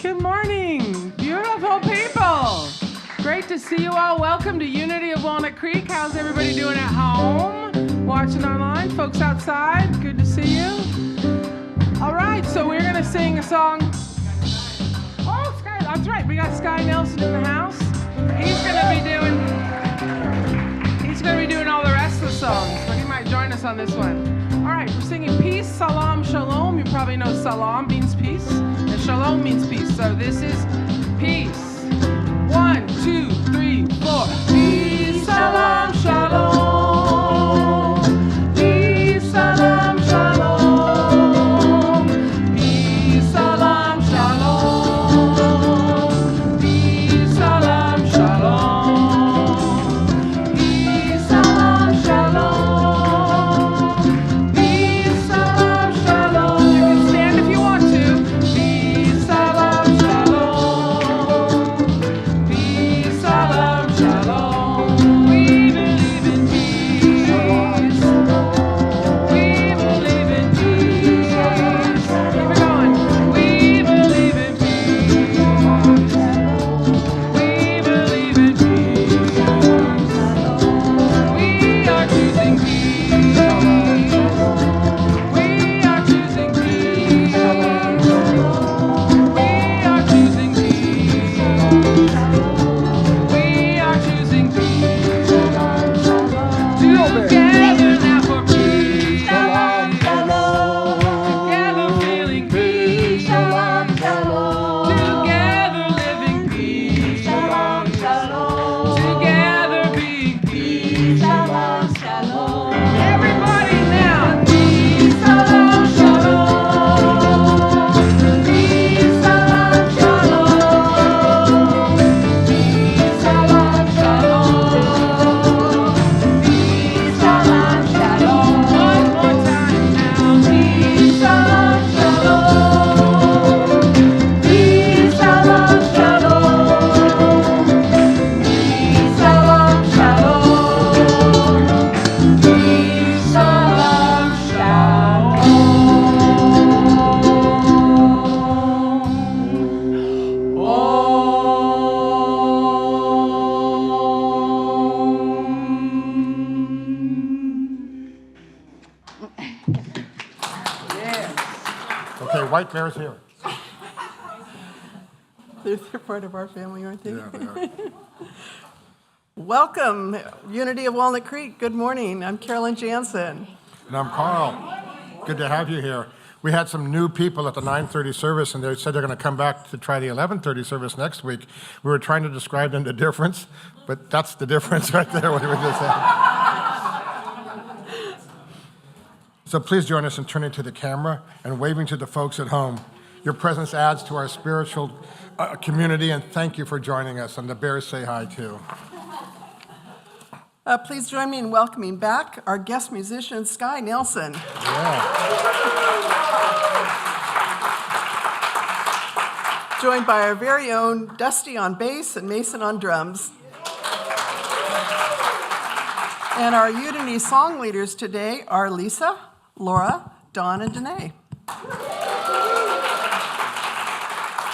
Good morning, beautiful people. Great to see you all. Welcome to Unity of Walnut Creek. How's everybody doing at home? Watching online, folks outside, good to see you. All right, so we're going to sing a song. Oh, Sky, that's right. We got Sky Nelson in the house. He's going to be doing all the rest of the songs, but he might join us on this one. All right, we're singing Peace, Salaam, Shalom. You probably know Salaam means peace, and Shalom means peace. So this is peace. 1, 2, 3, 4. Peace, Salam, Shalom. Peace, Salam, Shalom. Peace, Salam, Shalom. Peace, Salam, Shalom. Peace, Salam, Shalom. Peace, Salam, Shalom. You can stand if you want to. Peace, Salam, Shalom. Peace, Salam, Shalom. We believe in peace. We believe in peace. Keep it going. We believe in peace. We believe in peace. We are choosing peace. We are choosing peace. We are choosing peace. We are choosing peace. Together now for peace. Together feeling peace. Together living peace. Together being peace. Everybody now. Peace, salam, shalom. Peace, salam, shalom. Peace, salam, shalom. Peace, salam, shalom. One more time now. Peace, salam, shalom. Peace, salam, shalom. Peace, salam, shalom. Peace, salam, Okay, White Bear's here. They're part of our family, aren't they? Yeah, they are. Welcome, Unity of Walnut Creek. Good morning. I'm Carolyn Jansen. And I'm Carl. Good to have you here. We had some new people at the 9:30 service, and they said they're going to come back to try the 11:30 service next week. We were trying to describe them the difference, but that's the difference right there, what we just had. So please join us in turning to the camera and waving to the folks at home. Your presence adds to our spiritual community, and thank you for joining us. And the Bears say hi, too. Please join me in welcoming back our guest musician, Sky Nelson. Yeah. Joined by our very own Dusty on bass and Mason on drums. And our Unity song leaders today are Lisa, Laura, Dawn, and Danae.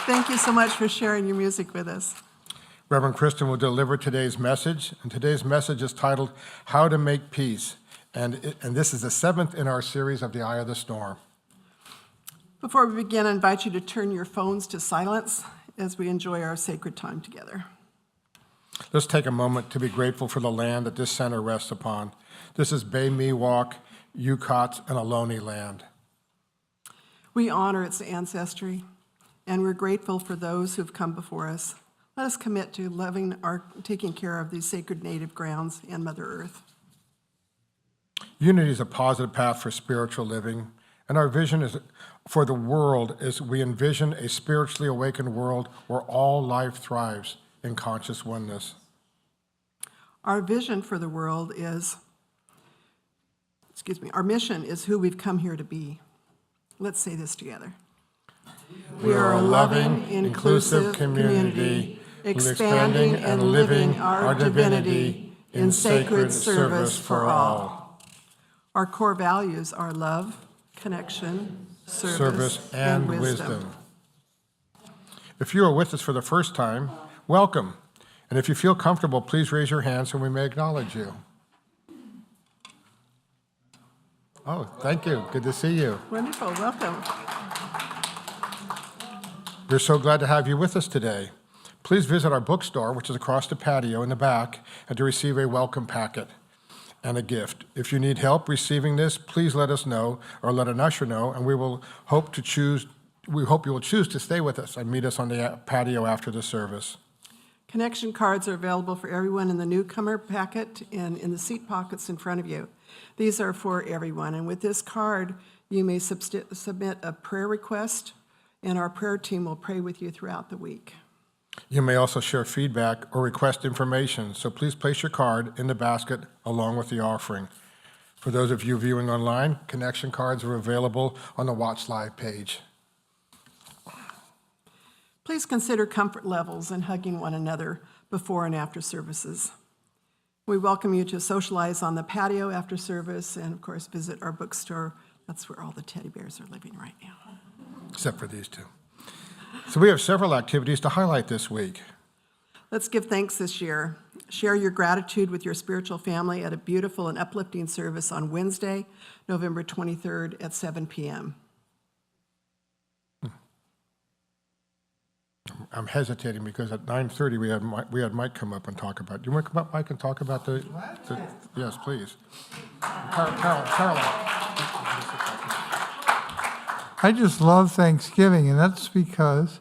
Thank you so much for sharing your music with us. Reverend Kristin will deliver today's message, and today's message is titled, How to Make Peace, and this is the 7th in our series of The Eye of the Storm. Before we begin, I invite you to turn your phones to silence as we enjoy our sacred time together. Let's take a moment to be grateful for the land that this center rests upon. This is Bay Miwok, Yukot, and Ohlone land. We honor its ancestry, and we're grateful for those who've come before us. Let us commit to taking care of these sacred native grounds and Mother Earth. Unity is a positive path for spiritual living, and our vision is for the world is we envision a spiritually awakened world where all life thrives in conscious oneness. Our vision for the world is, our mission is who we've come here to be. Let's say this together. We are a loving, inclusive community, expanding and living our divinity in sacred service for all. Our core values are love, connection, service, and wisdom. If you are with us for the first time, welcome. And if you feel comfortable, please raise your hand so we may acknowledge you. Oh, thank you. Good to see you. Wonderful, welcome. We're so glad to have you with us today. Please visit our bookstore, which is across the patio in the back, and to receive a welcome packet and a gift. If you need help receiving this, please let us know or let an usher know, and we hope you will choose to stay with us and meet us on the patio after the service. Connection cards are available for everyone in the newcomer packet and in the seat pockets in front of you. These are for everyone, and with this card, you may submit a prayer request, and our prayer team will pray with you throughout the week. You may also share feedback or request information, so please place your card in the basket along with the offering. For those of you viewing online, connection cards are available on the Watch Live page. Please consider comfort levels and hugging one another before and after services. We welcome you to socialize on the patio after service and, of course, visit our bookstore. That's where all the teddy bears are living right now. Except for these two. So we have several activities to highlight this week. Let's give thanks this year. Share your gratitude with your spiritual family at a beautiful and uplifting service on Wednesday, November 23rd at 7 p.m. I'm hesitating because at 9:30 we had Mike come up and talk about. Do you want to come up, Mike, and talk about the yes, please. Caroline. I just love Thanksgiving, and that's because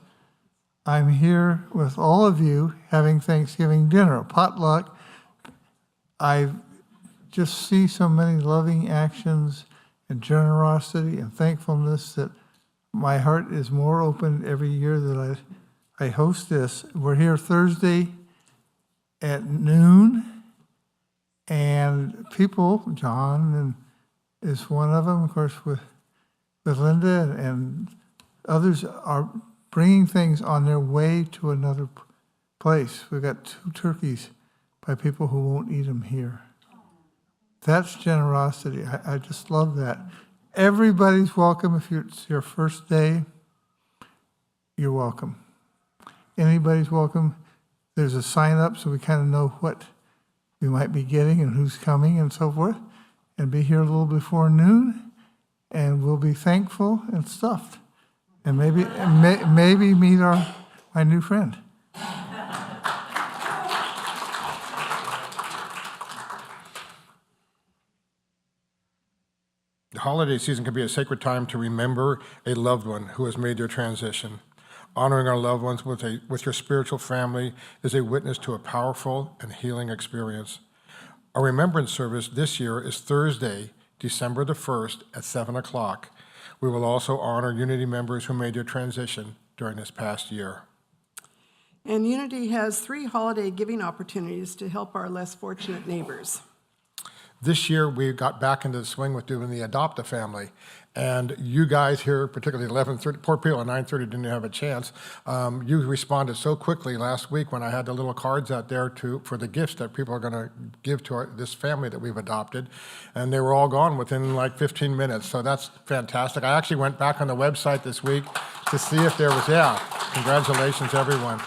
I'm here with all of you having Thanksgiving dinner, a potluck. I just see so many loving actions and generosity and thankfulness that my heart is more open every year that I host this. We're here Thursday at noon, and people, John is one of them, of course, with Linda and others are bringing things on their way to another place. We've got 2 turkeys by people who won't eat them here. That's generosity. I just love that. Everybody's welcome. If it's your first day, you're welcome. Anybody's welcome. There's a sign up so we kind of know what we might be getting and who's coming and so forth. And be here a little before noon, and we'll be thankful and stuffed. And maybe meet my new friend. The holiday season can be a sacred time to remember a loved one who has made their transition. Honoring our loved ones with your spiritual family is a witness to a powerful and healing experience. Our remembrance service this year is Thursday, December the 1st at 7 o'clock. We will also honor Unity members who made their transition during this past year. And Unity has 3 holiday giving opportunities to help our less fortunate neighbors. This year, we got back into the swing with doing the Adopt-A-Family. And you guys here, particularly 11:30, poor people at 9:30 didn't have a chance. You responded so quickly last week when I had the little cards out there for the gifts that people are going to give to this family that we've adopted. And they were all gone within like 15 minutes. So that's fantastic. I actually went back on the website this week to see if there was, congratulations, everyone.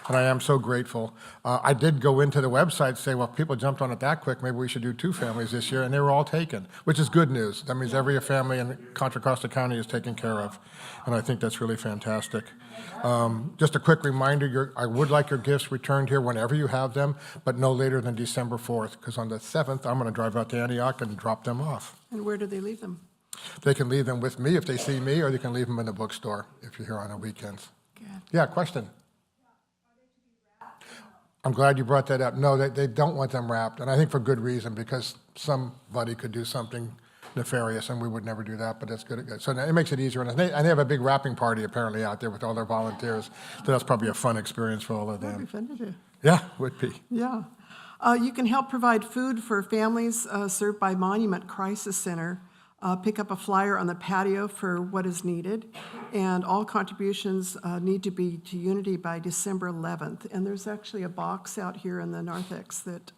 And I am so grateful. I did go into the website and say, well, if people jumped on it that quick, maybe we should do 2 families this year, and they were all taken, which is good news. That means every family in Contra Costa County is taken care of, and I think that's really fantastic. Just a quick reminder, I would like your gifts returned here whenever you have them, but no later than December 4th, because on the 7th, I'm going to drive out to Antioch and drop them off. And where do they leave them? They can leave them with me if they see me, or they can leave them in the bookstore if you're here on the weekends. Good. Yeah, question? I'm glad you brought that up. No, they don't want them wrapped, and I think for good reason, because somebody could do something nefarious, and we would never do that, but that's good. So it makes it easier, and they have a big wrapping party apparently out there with all their volunteers, so that's probably a fun experience for all of them. That'd be fun to do. Yeah, would be. Yeah. You can help provide food for families served by Monument Crisis Center. Pick up a flyer on the patio for what is needed, and all contributions need to be to Unity by December 11th. And there's actually a box out here in the narthex that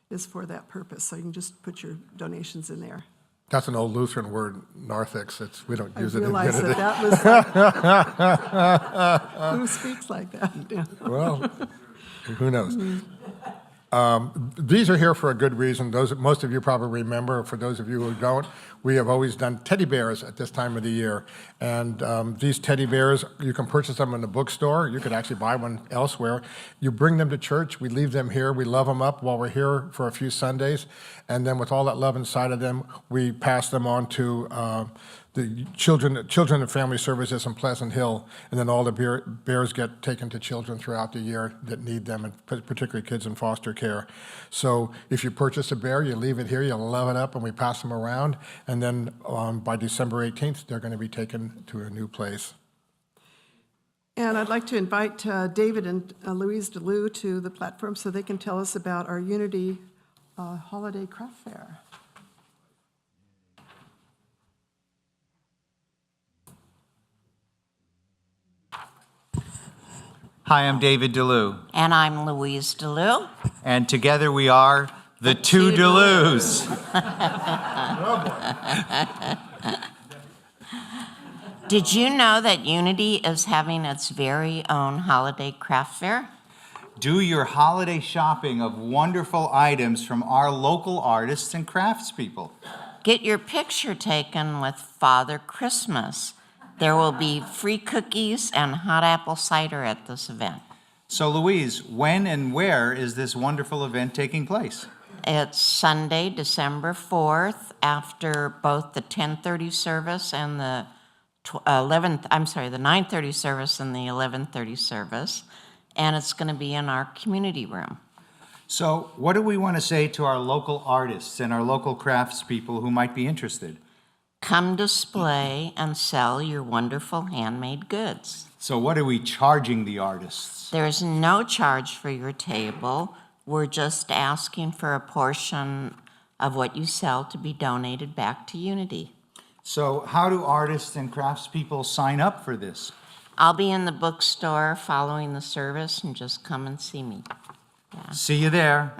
is for that purpose, so you can just put your donations in there. That's an old Lutheran word, narthex. We don't I use it in realized Unity. that was who speaks like that? Yeah. Well, who knows? These are here for a good reason. Most of you probably remember. For those of you who don't, we have always done teddy bears at this time of the year. And these teddy bears, you can purchase them in the bookstore. You could actually buy one elsewhere. You bring them to church. We leave them here. We love them up while we're here for a few Sundays. And then with all that love inside of them, we pass them on to the children and family services in Pleasant Hill, and then all the bears get taken to children throughout the year that need them, and particularly kids in foster care. So if you purchase a bear, you leave it here, you love it up, and we pass them around, and then by December 18th, they're going to be taken to a new place. And I'd like to invite David and Louise DeLue to the platform so they can tell us about our Unity Holiday Craft Fair. Hi, I'm David DeLue, And I'm Louise DeLue. and together we are the Two DeLues. Did you know that Unity is having its very own holiday craft fair? Do your holiday shopping of wonderful items from our local artists and craftspeople. Get your picture taken with Father Christmas. There will be free cookies and hot apple cider at this event. So, Louise, when and where is this wonderful event taking place? It's Sunday, December 4th, after both the 10:30 service and the 9:30 service and the 11:30 service, and it's going to be in our community room. So, what do we want to say to our local artists and our local craftspeople who might be interested? Come display and sell your wonderful handmade goods. So, what are we charging the artists? There's no charge for your table. We're just asking for a portion of what you sell to be donated back to Unity. So, how do artists and craftspeople sign up for this? I'll be in the bookstore following the service, and just come and see me. See you there.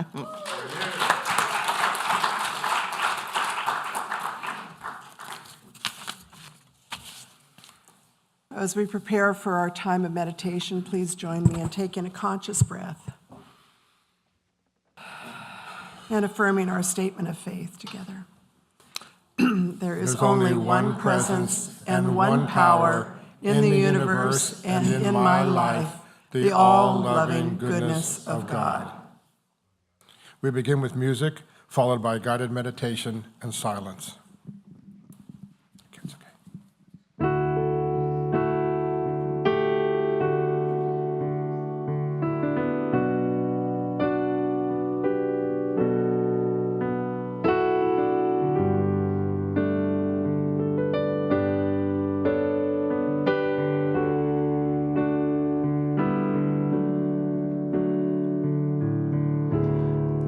As we prepare for our time of meditation, please join me in taking a conscious breath and affirming our statement of faith together. There is only one presence and one power in the universe and in my life, the all-loving goodness of God. We begin with music, followed by guided meditation and silence. It's okay.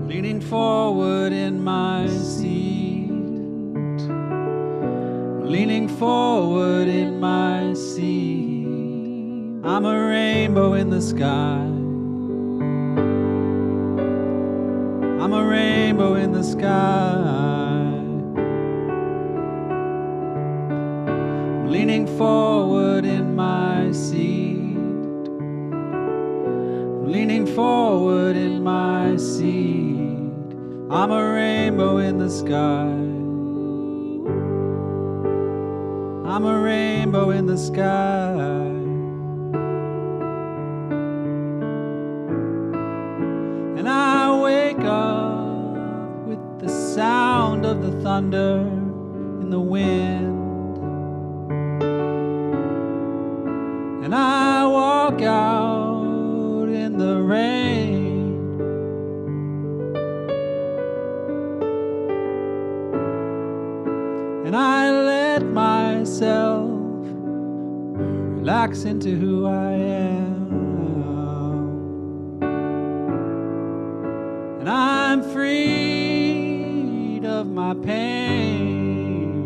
Leaning forward in my seat, leaning forward in my seat. I'm a rainbow in the sky. I'm a rainbow in the sky. Leaning forward in my seat, leaning forward in my seat. I'm a rainbow in the sky. I'm a rainbow in the sky. And I wake up with the sound of the thunder in the wind. And I walk out in the rain. And I let myself relax into who I am. And I'm freed of my pain.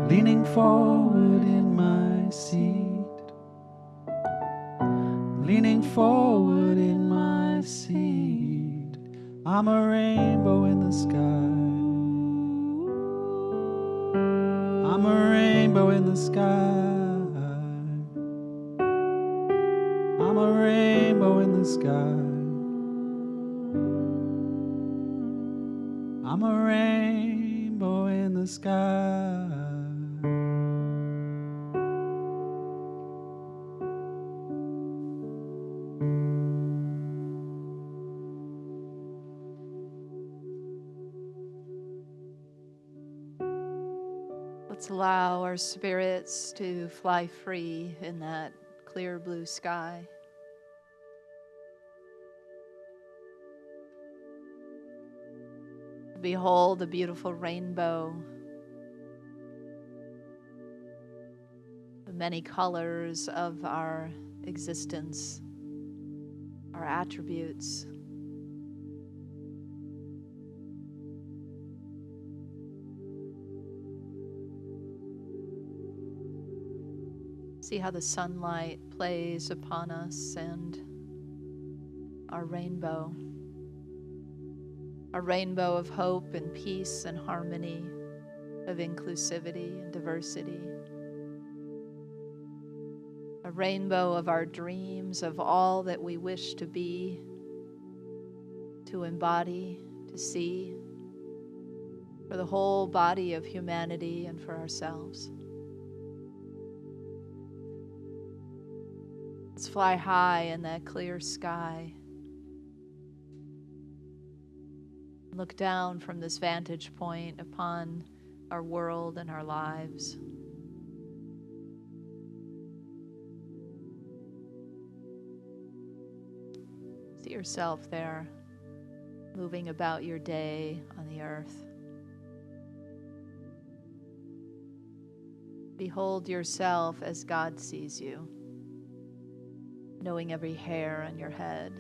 Leaning forward in my seat, leaning forward in my seat. I'm a rainbow in the sky. I'm a rainbow in the sky. I'm a rainbow in the sky. I'm a rainbow in the sky. Let's allow our spirits to fly free in that clear blue sky. Behold the beautiful rainbow, the many colors of our existence, our attributes. See how the sunlight plays upon us and our rainbow of hope and peace and harmony, of inclusivity and diversity. A rainbow of our dreams, of all that we wish to be, to embody, to see, for the whole body of humanity and for ourselves. Let's fly high in that clear sky. Look down from this vantage point upon our world and our lives. See yourself there, moving about your day on the earth. Behold yourself as God sees you, knowing every hair on your head,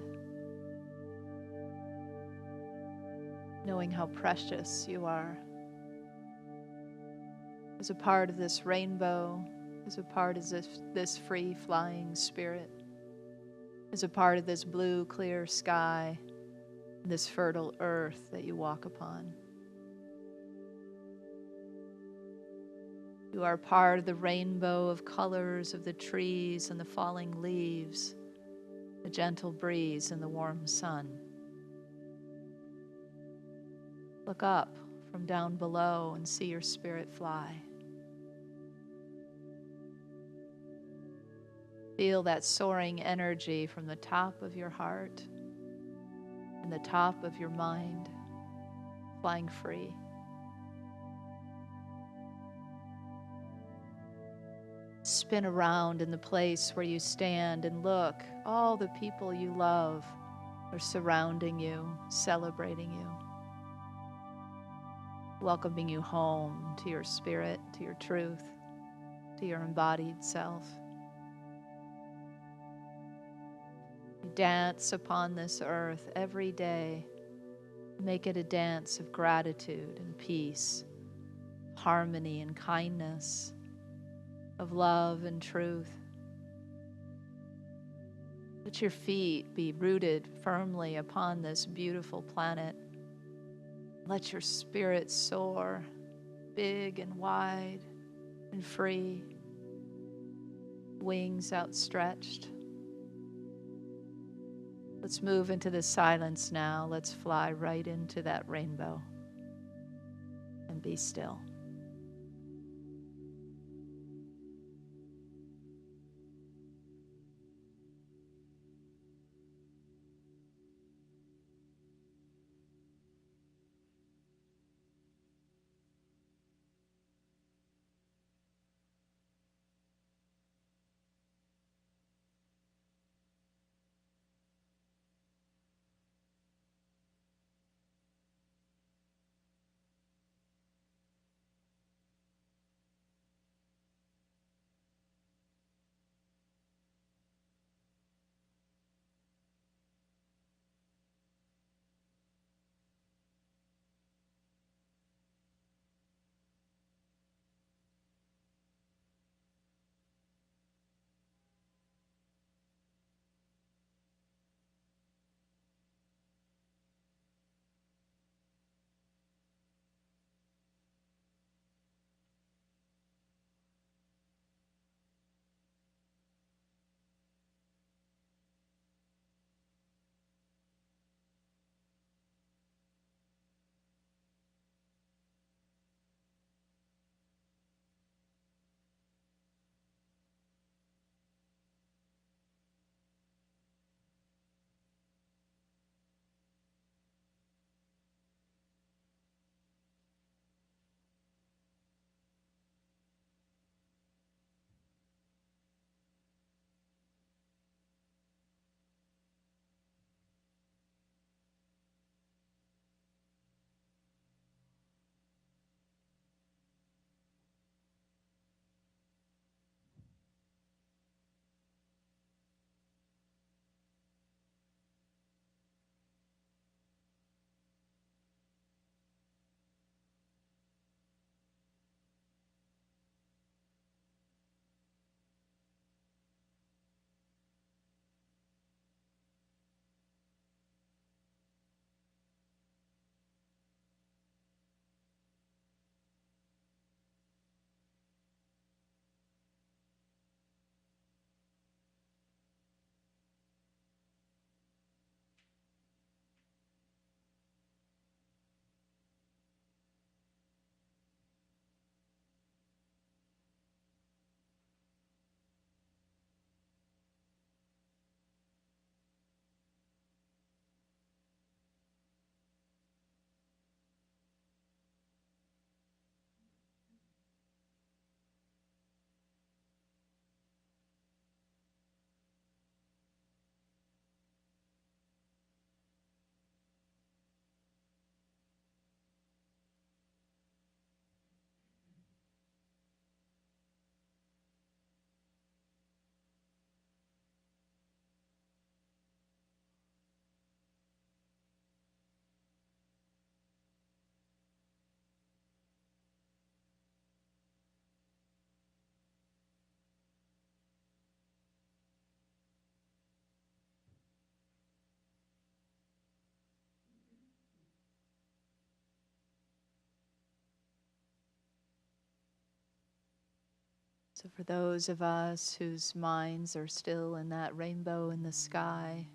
knowing how precious you are. As a part of this rainbow, as a part of this free flying spirit, as a part of this blue clear sky, this fertile earth that you walk upon. You are part of the rainbow of colors of the trees and the falling leaves, the gentle breeze and the warm sun. Look up from down below and see your spirit fly. Feel that soaring energy from the top of your heart and the top of your mind, flying free. Spin around in the place where you stand and look. All the people you love are surrounding you, celebrating you, welcoming you home to your spirit, to your truth, to your embodied self. You dance upon this earth every day. Make it a dance of gratitude and peace, harmony and kindness, of love and truth. Let your feet be rooted firmly upon this beautiful planet. Let your spirit soar, big and wide and free, wings outstretched. Let's move into the silence now. Let's fly right into that rainbow and be still. So for those of us whose minds are still in that rainbow in the sky,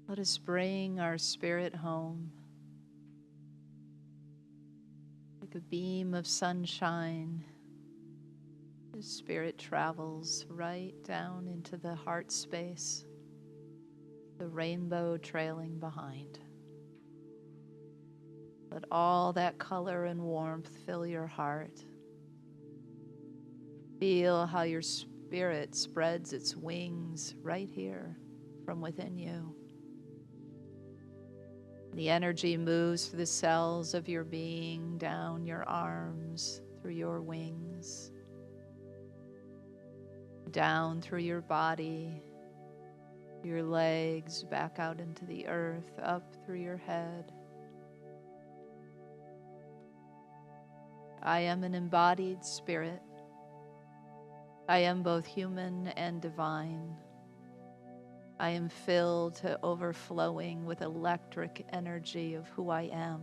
let us bring our spirit home. Like a beam of sunshine, the spirit travels right down into the heart space, the rainbow trailing behind. Let all that color and warmth fill your heart. Feel how your spirit spreads its wings right here from within you. The energy moves through the cells of your being, down your arms, through your wings, down through your body, your legs, back out into the earth, up through your head. I am an embodied spirit. I am both human and divine. I am filled to overflowing with electric energy of who I am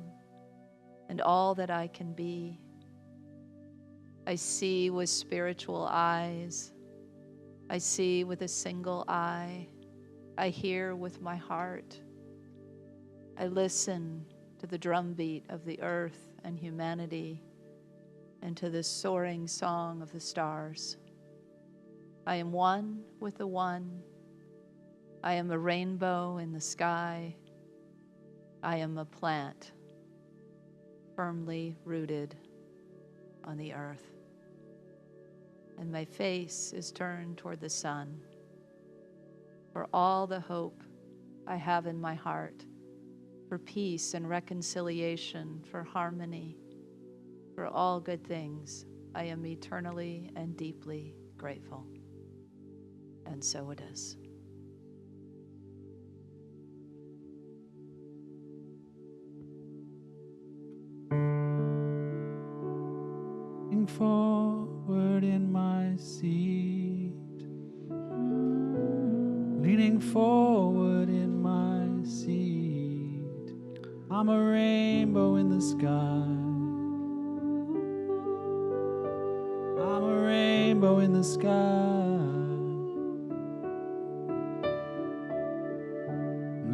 and all that I can be. I see with spiritual eyes. I see with a single eye. I hear with my heart. I listen to the drumbeat of the earth and humanity and to the soaring song of the stars. I am one with the one. I am a rainbow in the sky. I am a plant firmly rooted on the earth. And my face is turned toward the sun. For all the hope I have in my heart, for peace and reconciliation, for harmony, for all good things, I am eternally and deeply grateful. And so it is. Leaning forward in my seat, leaning forward in my seat. I'm a rainbow in the sky. I'm a rainbow in the sky.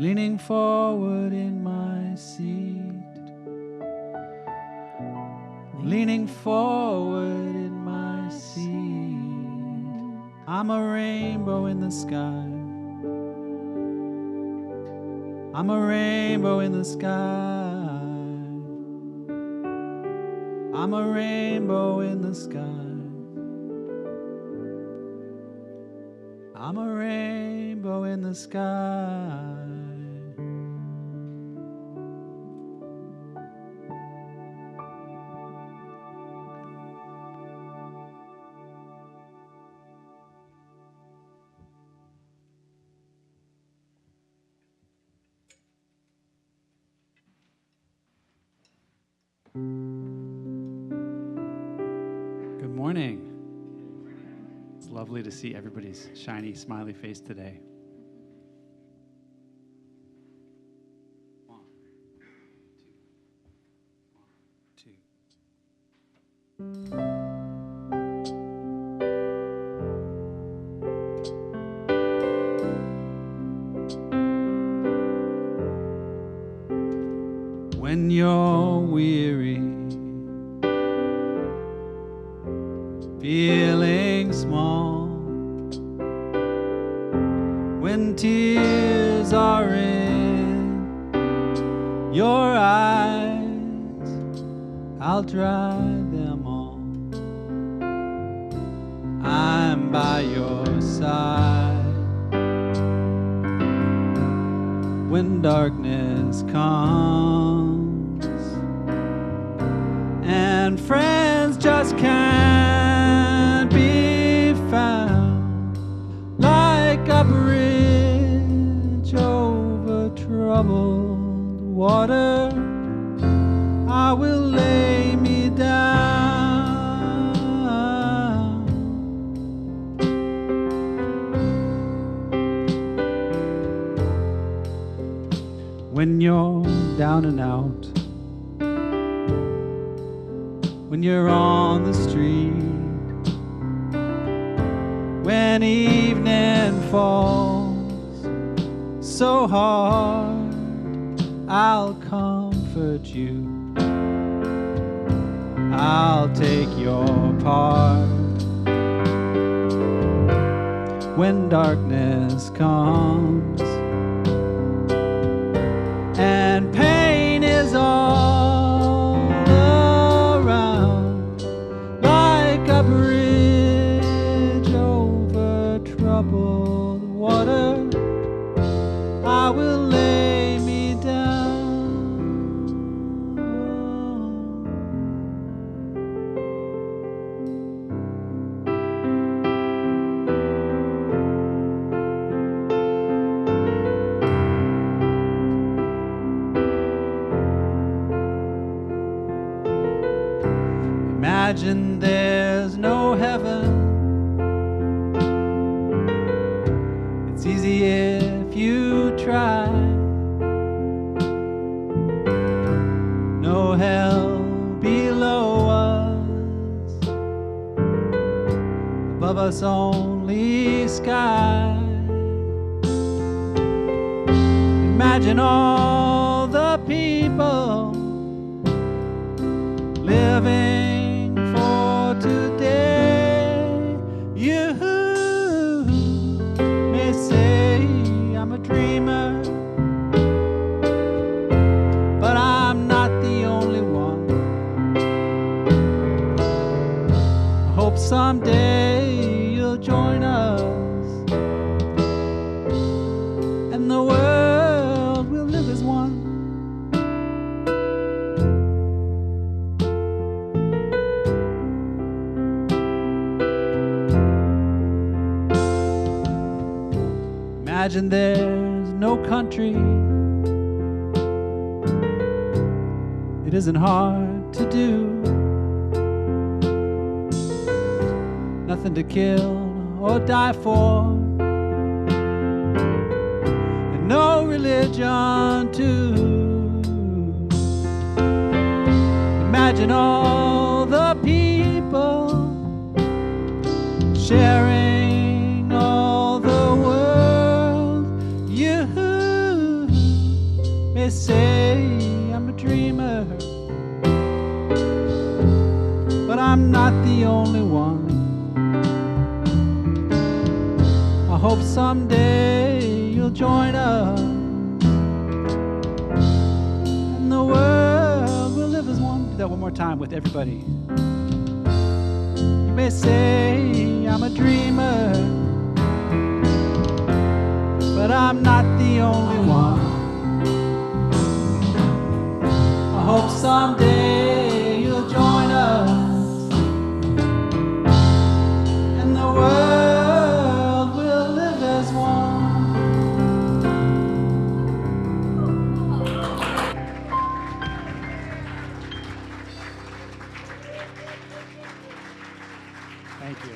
Leaning forward in my seat, leaning forward in my seat. I'm a rainbow in the sky. I'm a rainbow in the sky. I'm a rainbow in the sky. I'm a rainbow in the sky. Good morning. It's lovely to see everybody's shiny, smiley face today. One, two. When you're weary, feeling small, when tears are in your eyes, I'll dry them all. I'm by your side when darkness comes and friends just can't be found, like a bridge over troubled water, I will lay me down. When you're down and out, when you're on the street, when evening falls so hard, I'll comfort you. I'll take your part. When darkness comes and pain is all around, like a bridge over troubled water, I will lay me down. Imagine there's no heaven. It's easy if you try. No hell below us, above us only sky. Imagine all the people living for today. You may say I'm a dreamer, but I'm not the only one. I hope someday you'll join us, and the world will live as one. Imagine there's no country. It isn't hard to do. Nothing to kill or die for, and no religion too. Imagine all the people sharing all the world. You may say I'm a dreamer, but I'm not the only one. I hope someday you'll join us, and the world will live as one. Do that one more time with everybody. You may say I'm a dreamer, but I'm not the only one. I hope someday you'll join us, and the world will live as one. Thank you.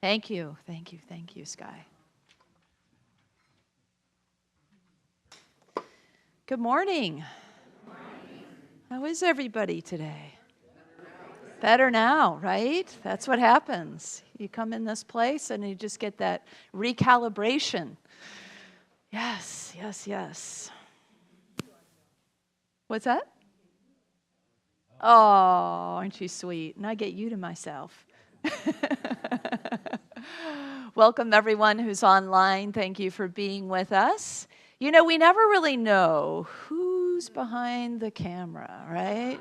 Thank you, thank you, thank you, Sky. Good morning. How is everybody today? Better now, right? That's what happens. You come in this place and you just get that recalibration. Yes, yes, yes. What's that? Oh, aren't you sweet? And I get you to myself. Welcome, everyone who's online. Thank you for being with us. You know, we never really know who's behind the camera, right?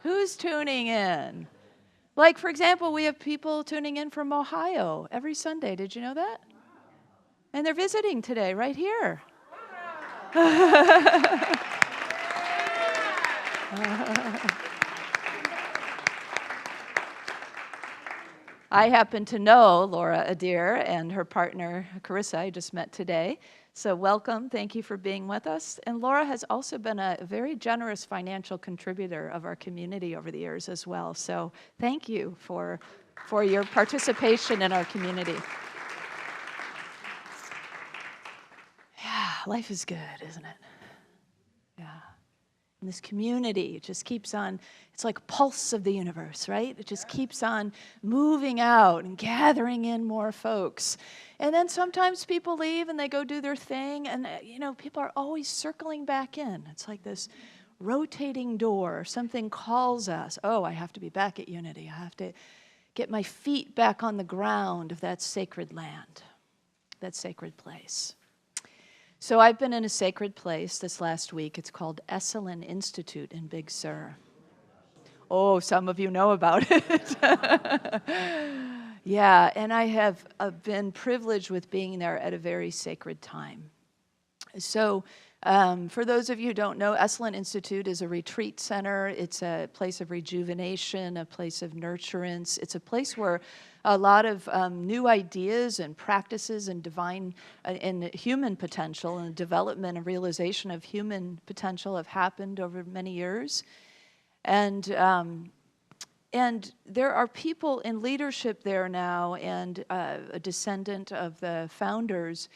Who's tuning in? Like, for example, we have people tuning in from Ohio every Sunday. Did you know that? And they're visiting today right here. I happen to know Laura Adair and her partner, Carissa, I just met today. So welcome. Thank you for being with us. And Laura has also been a very generous financial contributor of our community over the years as well. So thank you for your participation in our community. Yeah, life is good, isn't it? Yeah. And this community just keeps on, it's like a pulse of the universe, right? It just keeps on moving out and gathering in more folks. And then sometimes people leave and they go do their thing, and people are always circling back in. It's like this rotating door. Something calls us. Oh, I have to be back at Unity. I have to get my feet back on the ground of that sacred land, that sacred place. So I've been in a sacred place this last week. It's called Salaam Institute in Big Sur. Oh, some of you know about it. Yeah, and I have been privileged with being there at a very sacred time. So for those of you who don't know, Salaam Institute is a retreat center. It's a place of rejuvenation, a place of nurturance. It's a place where a lot of new ideas and practices and divine and human potential and development and realization of human potential have happened over many years. And there are people in leadership there now, and a descendant of the founders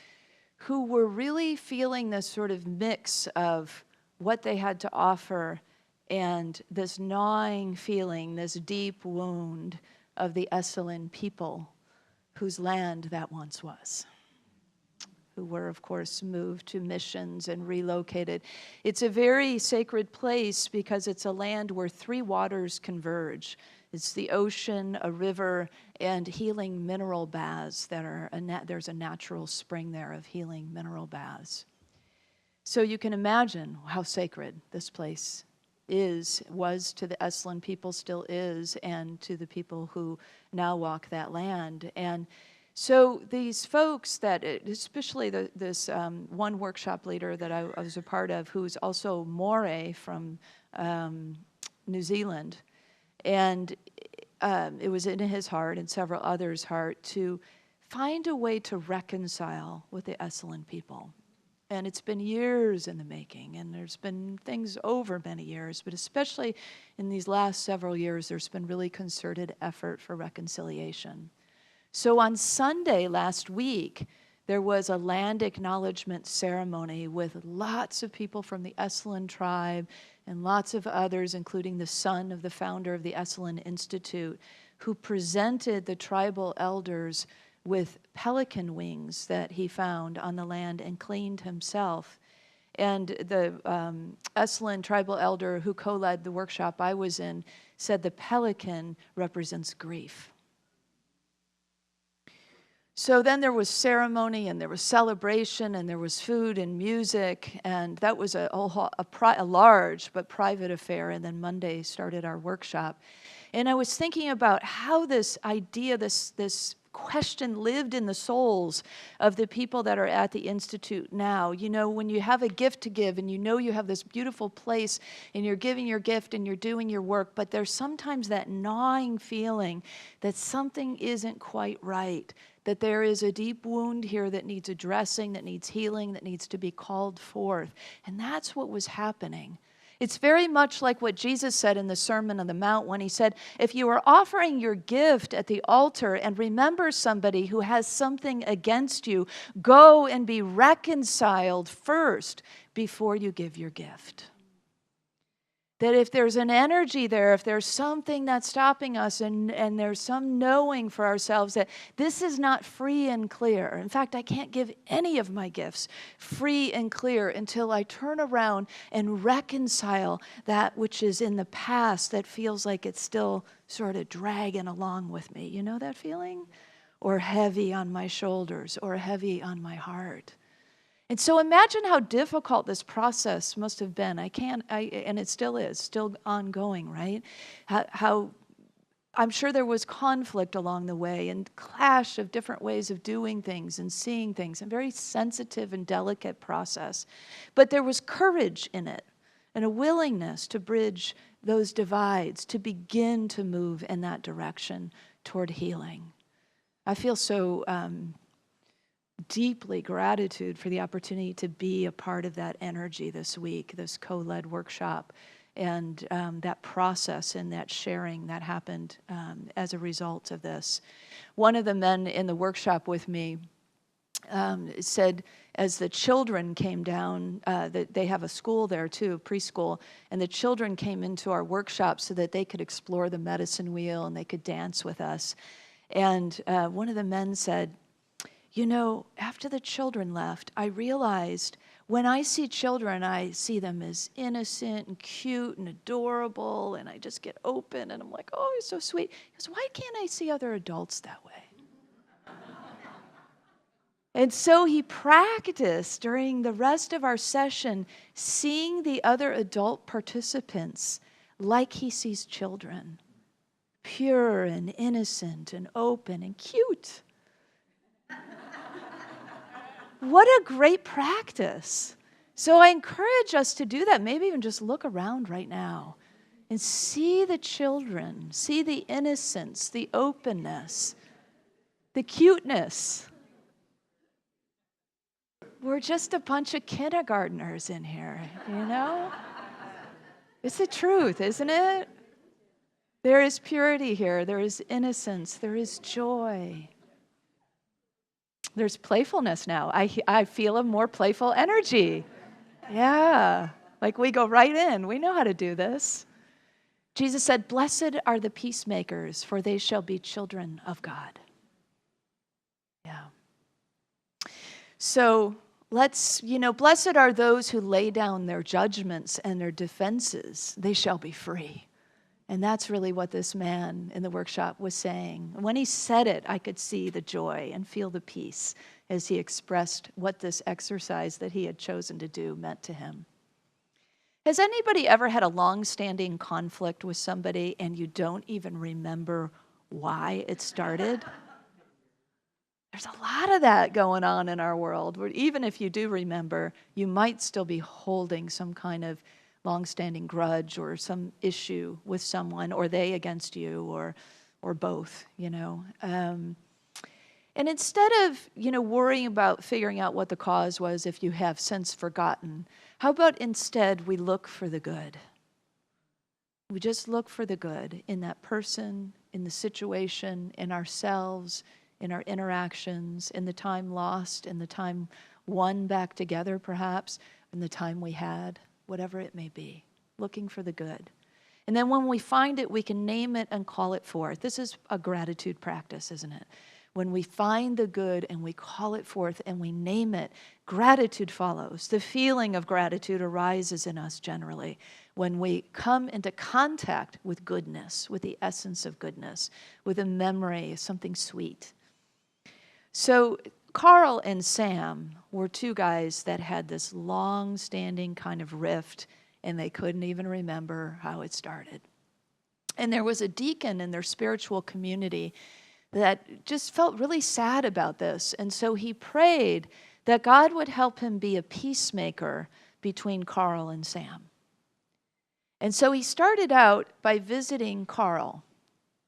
who were really feeling this sort of mix of what they had to offer and this gnawing feeling, this deep wound of the Salaam people whose land that once was, who were, of course, moved to missions and relocated. It's a very sacred place because it's a land where three waters converge. It's the ocean, a river, and healing mineral baths that are, there's a natural spring there of healing mineral baths. So you can imagine how sacred this place was to the Salaam people, still is, and to the people who now walk that land. And so these folks that, especially this one workshop leader that I was a part of, who's also Moray from New Zealand, and it was in his heart and several others' heart to find a way to reconcile with the Salaam people. And it's been years in the making, and there's been things over many years, but especially in these last several years, there's been really concerted effort for reconciliation. So on Sunday last week, there was a land acknowledgement ceremony with lots of people from the Salaam tribe and lots of others, including the son of the founder of the Salaam Institute, who presented the tribal elders with pelican wings that he found on the land and cleaned himself. And the Salaam tribal elder who co-led the workshop I was in said the pelican represents grief. So then there was ceremony, and there was celebration, and there was food and music, and that was a large but private affair. And then Monday started our workshop. And I was thinking about how this idea, this question lived in the souls of the people that are at the Institute now. You know, when you have a gift to give and you know you have this beautiful place and you're giving your gift and you're doing your work, but there's sometimes that gnawing feeling that something isn't quite right, that there is a deep wound here that needs addressing, that needs healing, that needs to be called forth. And that's what was happening. It's very much like what Jesus said in the Sermon on the Mount when he said, if you are offering your gift at the altar and remember somebody who has something against you, go and be reconciled first before you give your gift. That if there's an energy there, if there's something that's stopping us and there's some knowing for ourselves that this is not free and clear. In fact, I can't give any of my gifts free and clear until I turn around and reconcile that which is in the past that feels like it's still sort of dragging along with me. You know that feeling? Or heavy on my shoulders, or heavy on my heart. And so imagine how difficult this process must have been. And it still is, still ongoing, right? How I'm sure there was conflict along the way and clash of different ways of doing things and seeing things, and very sensitive and delicate process. But there was courage in it and a willingness to bridge those divides, to begin to move in that direction toward healing. I feel so deeply gratitude for the opportunity to be a part of that energy this week, this co-led workshop, and that process and that sharing that happened as a result of this. One of the men in the workshop with me It said as the children came down, that they have a school there too, preschool, and the children came into our workshop so that they could explore the medicine wheel and they could dance with us. And one of the men said, after the children left, I realized when I see children, I see them as innocent and cute and adorable, and I just get open, and I'm like, oh, you're so sweet. He goes, why can't I see other adults that way? And so he practiced during the rest of our session seeing the other adult participants like he sees children, pure and innocent and open and cute. What a great practice. So I encourage us to do that. Maybe even just look around right now and see the children, see the innocence, the openness, the cuteness. We're just a bunch of kindergartners in here, It's the truth, isn't it? There is purity here. There is innocence. There is joy. There's playfulness now. I feel a more playful energy. Yeah, like we go right in. We know how to do this. Jesus said, blessed are the peacemakers, for they shall be children of God. Yeah. So blessed are those who lay down their judgments and their defenses. They shall be free. And that's really what this man in the workshop was saying. When he said it, I could see the joy and feel the peace as he expressed what this exercise that he had chosen to do meant to him. Has anybody ever had a long-standing conflict with somebody and you don't even remember why it started? There's a lot of that going on in our world, where even if you do remember, you might still be holding some kind of long-standing grudge or some issue with someone, or they against you, or both, And instead of, worrying about figuring out what the cause was if you have since forgotten, how about instead we look for the good? We just look for the good in that person, in the situation, in ourselves, in our interactions, in the time lost, in the time won back together perhaps, in the time we had, whatever it may be, looking for the good. And then when we find it, we can name it and call it forth. This is a gratitude practice, isn't it? When we find the good and we call it forth and we name it, gratitude follows. The feeling of gratitude arises in us generally when we come into contact with goodness, with the essence of goodness, with a memory, something sweet. So Carl and Sam were two guys that had this long-standing kind of rift, and they couldn't even remember how it started. And there was a deacon in their spiritual community that just felt really sad about this. And so he prayed that God would help him be a peacemaker between Carl and Sam. And so he started out by visiting Carl.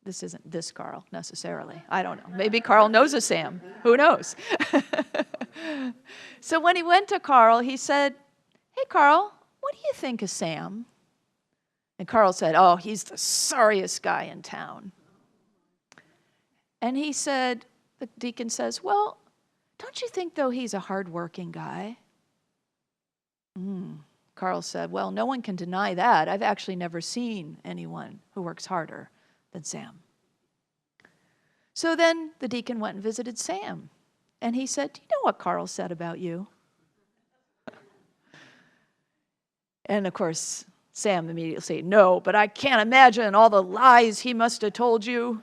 This isn't this Carl necessarily. I don't know. Maybe Carl knows a Sam. Who knows? So when he went to Carl, he said, hey, Carl, what do you think of Sam? And Carl said, oh, he's the sorriest guy in town. And he said, the deacon says, well, don't you think, though, he's a hardworking guy? Carl said, well, no one can deny that. I've actually never seen anyone who works harder than Sam. So then the deacon went and visited Sam. And he said, do you know what Carl said about you? And of course, Sam immediately said, no, but I can't imagine all the lies he must have told you.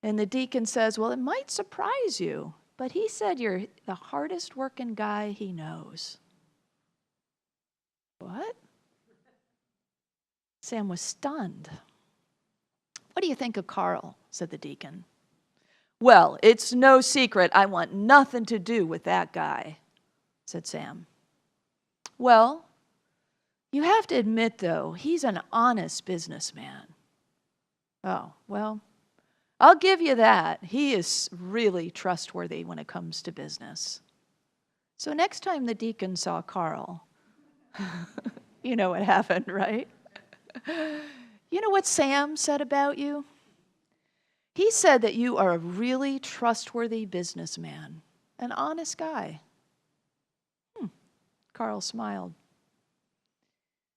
And the deacon says, well, it might surprise you, but he said you're the hardest working guy he knows. What? Sam was stunned. What do you think of Carl? Said the deacon. Well, it's no secret I want nothing to do with that guy, said Sam. Well, you have to admit, though, he's an honest businessman. Oh, well, I'll give you that. He is really trustworthy when it comes to business. So next time the deacon saw Carl, you know what happened, right? You know what Sam said about you? He said that you are a really trustworthy businessman. an honest guy. Carl smiled.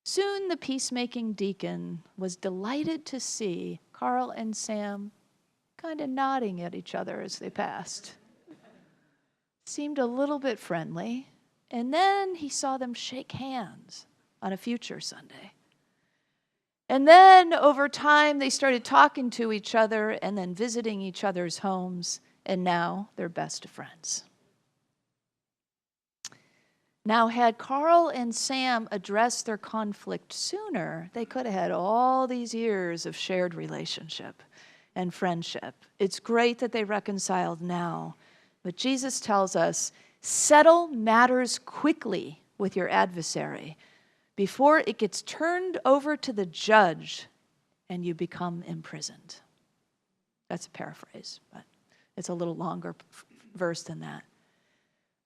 Soon the peacemaking deacon was delighted to see Carl and Sam kind of nodding at each other as they passed. Seemed a little bit friendly. And then he saw them shake hands on a future Sunday. And then over time, they started talking to each other and then visiting each other's homes. And now they're best of friends. Now, had Carl and Sam addressed their conflict sooner, they could have had all these years of shared relationship and friendship. It's great that they reconciled now, but Jesus tells us, settle matters quickly with your adversary before it gets turned over to the judge and you become imprisoned. That's a paraphrase, but it's a little longer verse than that.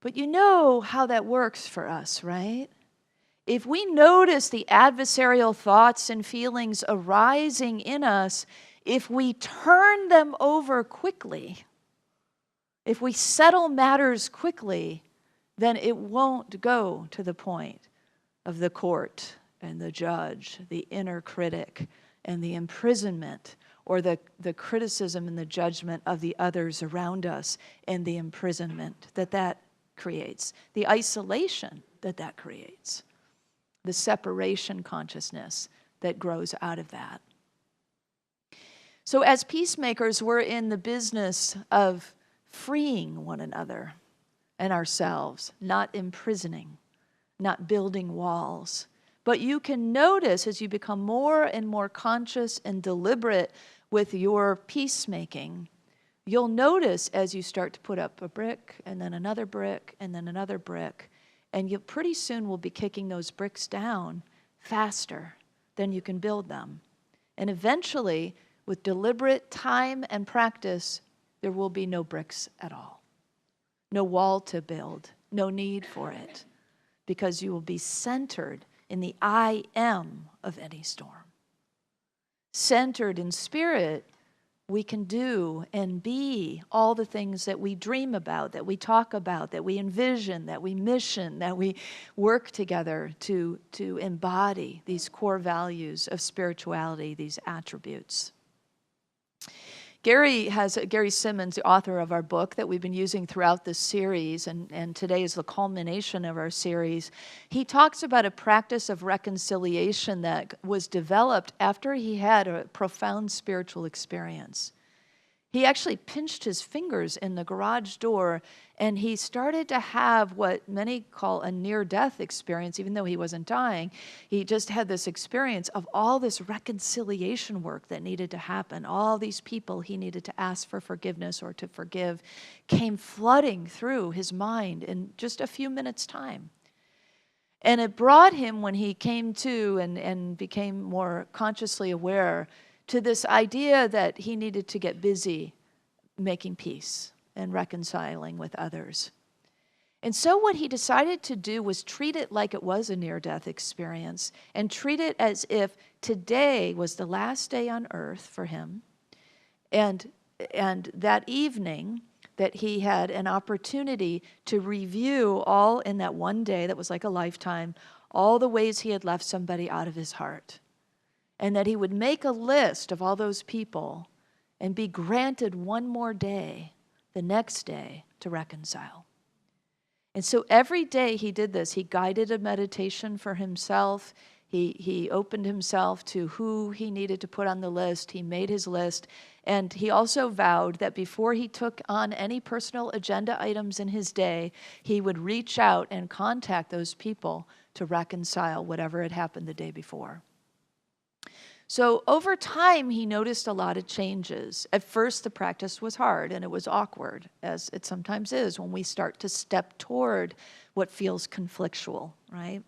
But you know how that works for us, right? If we notice the adversarial thoughts and feelings arising in us, if we turn them over quickly, if we settle matters quickly, then it won't go to the point of the court and the judge, the inner critic, and the imprisonment, or the criticism and the judgment of the others around us, and the imprisonment that creates, the isolation that creates, the separation consciousness that grows out of that. So as peacemakers, we're in the business of freeing one another and ourselves, not imprisoning, not building walls. But you can notice as you become more and more conscious and deliberate with your peacemaking, you'll notice as you start to put up a brick and then another brick and then another brick, and you pretty soon will be kicking those bricks down faster than you can build them. And eventually, with deliberate time and practice, there will be no bricks at all. No wall to build, no need for it, because you will be centered in the I am of any storm. Centered in spirit, we can do and be all the things that we dream about, that we talk about, that we envision, that we mission, that we work together to embody these core values of spirituality, these attributes. Gary Simmons, the author of our book that we've been using throughout this series, and today is the culmination of our series, he talks about a practice of reconciliation that was developed after he had a profound spiritual experience. He actually pinched his fingers in the garage door, and he started to have what many call a near-death experience, even though he wasn't dying. He just had this experience of all this reconciliation work that needed to happen. All these people he needed to ask for forgiveness or to forgive came flooding through his mind in just a few minutes' time. And it brought him, when he came to and became more consciously aware, to this idea that he needed to get busy making peace and reconciling with others. And so what he decided to do was treat it like it was a near-death experience and treat it as if today was the last day on earth for him, and that evening that he had an opportunity to review all in that one day that was like a lifetime, all the ways he had left somebody out of his heart. And that he would make a list of all those people and be granted one more day, the next day, to reconcile. And so every day he did this. He guided a meditation for himself. He opened himself to who he needed to put on the list. He made his list. And he also vowed that before he took on any personal agenda items in his day, he would reach out and contact those people to reconcile whatever had happened the day before. So over time, he noticed a lot of changes. At first, the practice was hard and it was awkward, as it sometimes is when we start to step toward what feels conflictual, right?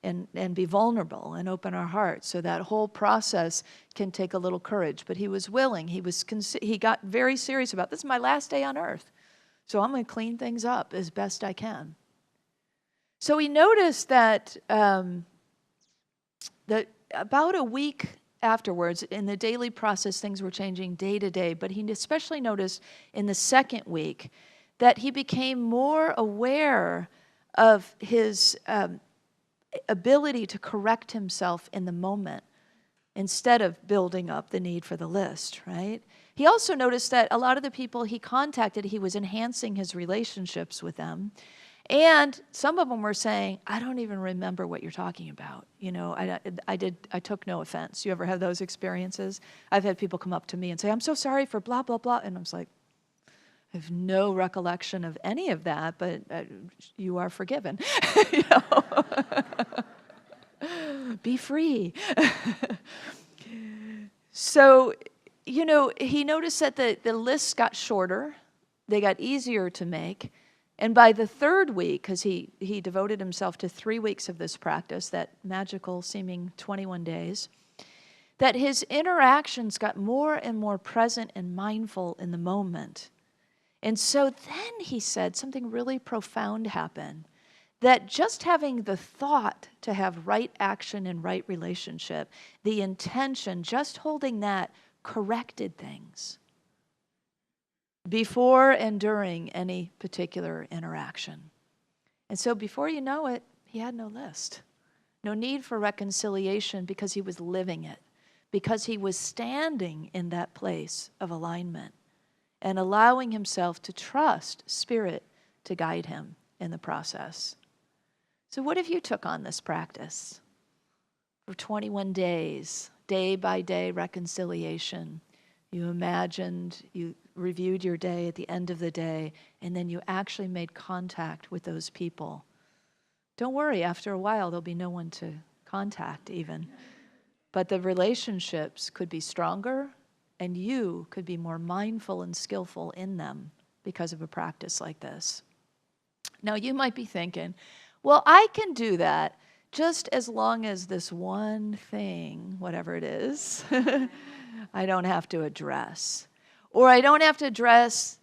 And be vulnerable and open our hearts. So that whole process can take a little courage. But he was willing. He got very serious about, this is my last day on earth, so I'm going to clean things up as best I can. So he noticed that about a week afterwards, in the daily process, things were changing day to day, but he especially noticed in the second week that he became more aware of his ability to correct himself in the moment instead of building up the need for the list, right? He also noticed that a lot of the people he contacted, he was enhancing his relationships with them. And some of them were saying, I don't even remember what you're talking about. You know, I took no offense. You ever have those experiences? I've had people come up to me and say, I'm so sorry for blah, blah, blah. And I was like, I have no recollection of any of that, but you are forgiven. You know? Be free. So, you know, he noticed that the lists got shorter. They got easier to make. And by the third week, because he devoted himself to 3 weeks of this practice, that magical seeming 21 days, that his interactions got more and more present and mindful in the moment. And so then he said something really profound happened, that just having the thought to have right action and right relationship, the intention, just holding that corrected things before and during any particular interaction. And so before you know it, he had no list. No need for reconciliation because he was living it, because he was standing in that place of alignment and allowing himself to trust Spirit to guide him in the process. So what if you took on this practice for 21 days, day by day reconciliation? You imagined, you reviewed your day at the end of the day, and then you actually made contact with those people. Don't worry, after a while, there'll be no one to contact even. But the relationships could be stronger, and you could be more mindful and skillful in them because of a practice like this. Now, you might be thinking, well, I can do that just as long as this one thing, whatever it is, I don't have to address. Or I don't have to address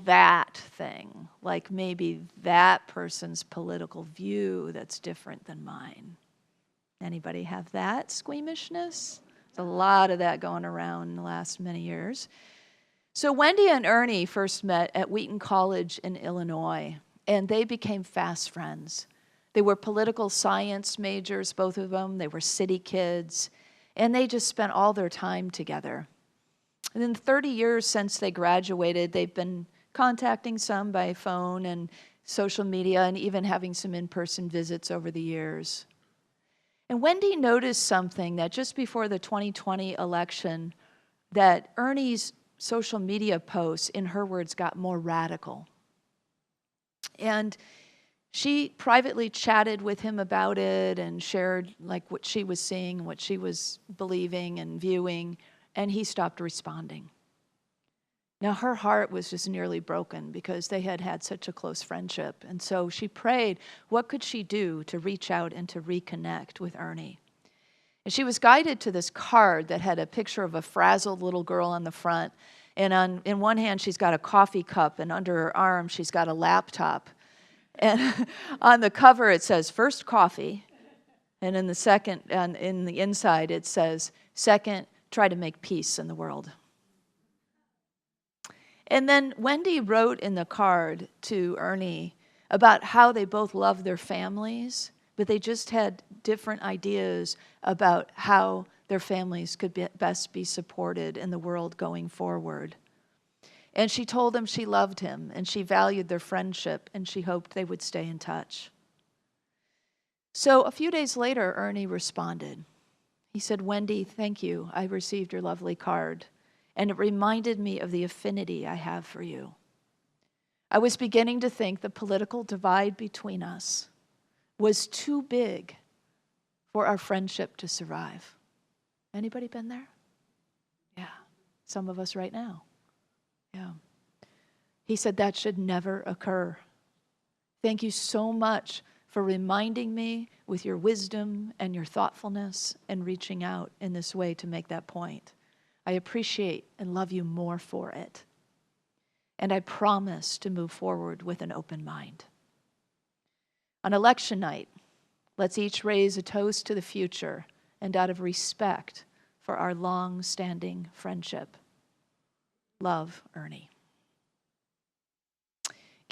that thing, like maybe that person's political view that's different than mine. Anybody have that squeamishness? There's a lot of that going around in the last many years. So Wendy and Ernie first met at Wheaton College in Illinois, and they became fast friends. They were political science majors, both of them. They were city kids, and they just spent all their time together. And in the 30 years since they graduated, they've been contacting some by phone and social media and even having some in-person visits over the years. And Wendy noticed something that just before the 2020 election, that Ernie's social media posts, in her words, got more radical. And she privately chatted with him about it and shared like what she was seeing, what she was believing and viewing, and he stopped responding. Now her heart was just nearly broken because they had had such a close friendship. And so she prayed, what could she do to reach out and to reconnect with Ernie? And she was guided to this card that had a picture of a frazzled little girl on the front. And in one hand, she's got a coffee cup, and under her arm, she's got a laptop. And on the cover, it says, first coffee. And in the second, and in the inside, it says, second, try to make peace in the world. And then Wendy wrote in the card to Ernie about how they both loved their families, but they just had different ideas about how their families could best be supported in the world going forward. And she told him she loved him, and she valued their friendship, and she hoped they would stay in touch. So a few days later, Ernie responded. He said, Wendy, thank you. I received your lovely card, and it reminded me of the affinity I have for you. I was beginning to think the political divide between us was too big for our friendship to survive. Anybody been there? Yeah, some of us right now. Yeah. He said that should never occur. Thank you so much for reminding me with your wisdom and your thoughtfulness and reaching out in this way to make that point. I appreciate and love you more for it. And I promise to move forward with an open mind. On election night, let's each raise a toast to the future and out of respect for our long-standing friendship. Love, Ernie.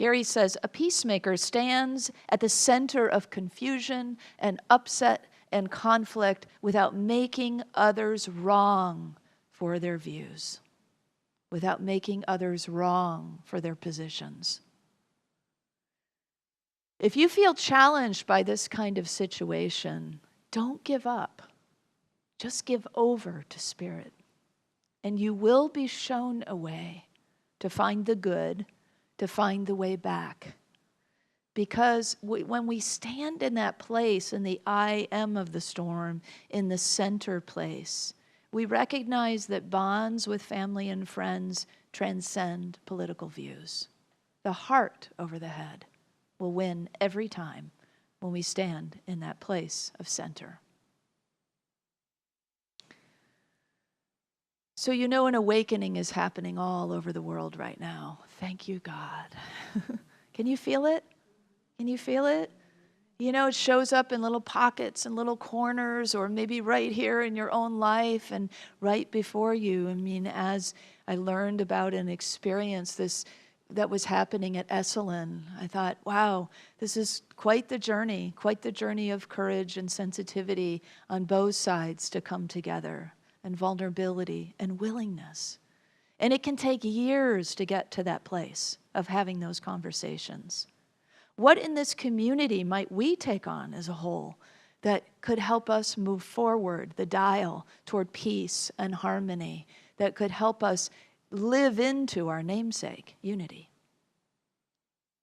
Gary says, a peacemaker stands at the center of confusion and upset and conflict without making others wrong for their views, without making others wrong for their positions. If you feel challenged by this kind of situation, don't give up. Just give over to Spirit, and you will be shown a way to find the good, to find the way back. Because when we stand in that place, in the I am of the storm, in the center place, we recognize that bonds with family and friends transcend political views. The heart over the head will win every time when we stand in that place of center. So you know an awakening is happening all over the world right now. Thank you, God. Can you feel it? Can you feel it? You know, it shows up in little pockets and little corners, or maybe right here in your own life and right before you. I mean, as I learned about and experienced this that was happening at Esalen, I thought, wow, this is quite the journey of courage and sensitivity on both sides to come together, and vulnerability and willingness. And it can take years to get to that place of having those conversations. What in this community might we take on as a whole that could help us move forward the dial toward peace and harmony, that could help us live into our namesake, unity?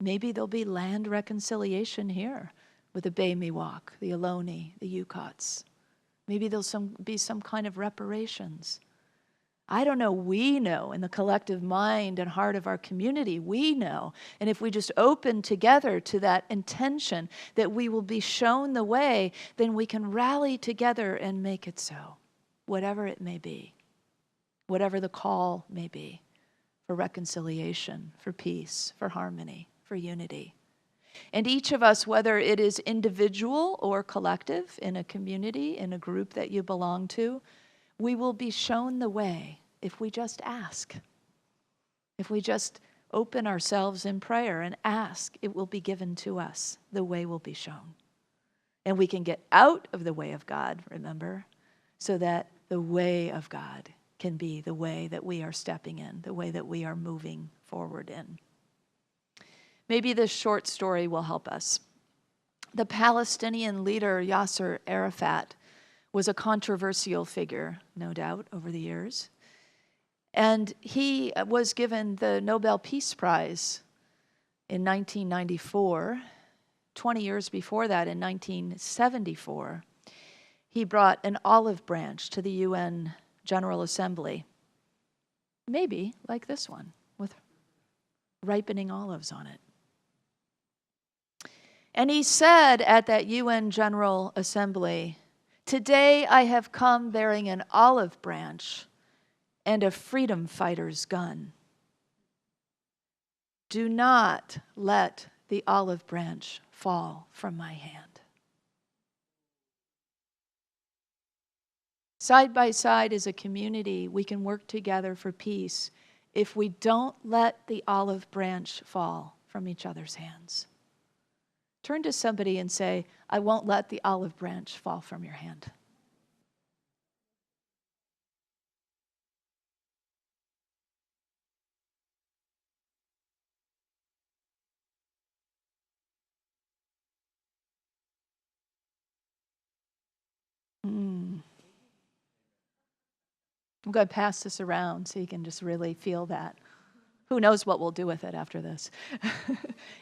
Maybe there'll be land reconciliation here with the Bay Miwok, the Ohlone, the Yukots. Maybe there'll be some kind of reparations. I don't know, we know in the collective mind and heart of our community, we know. And if we just open together to that intention that we will be shown the way, then we can rally together and make it so, whatever it may be, whatever the call may be, for reconciliation, for peace, for harmony, for unity. And each of us, whether it is individual or collective, in a community, in a group that you belong to, we will be shown the way if we just ask. If we just open ourselves in prayer and ask, it will be given to us. The way will be shown. And we can get out of the way of God, remember, so that the way of God can be the way that we are stepping in, the way that we are moving forward in. Maybe this short story will help us. The Palestinian leader Yasser Arafat was a controversial figure, no doubt, over the years. And he was given the Nobel Peace Prize in 1994. 20 years before that, in 1974, he brought an olive branch to the UN General Assembly. Maybe like this one, with ripening olives on it. And he said at that UN General Assembly, "Today I have come bearing an olive branch and a freedom fighter's gun. Do not let the olive branch fall from my hand." Side by side as a community, we can work together for peace if we don't let the olive branch fall from each other's hands. Turn to somebody and say, I won't let the olive branch fall from your hand. I'm going to pass this around so you can just really feel that. Who knows what we'll do with it after this.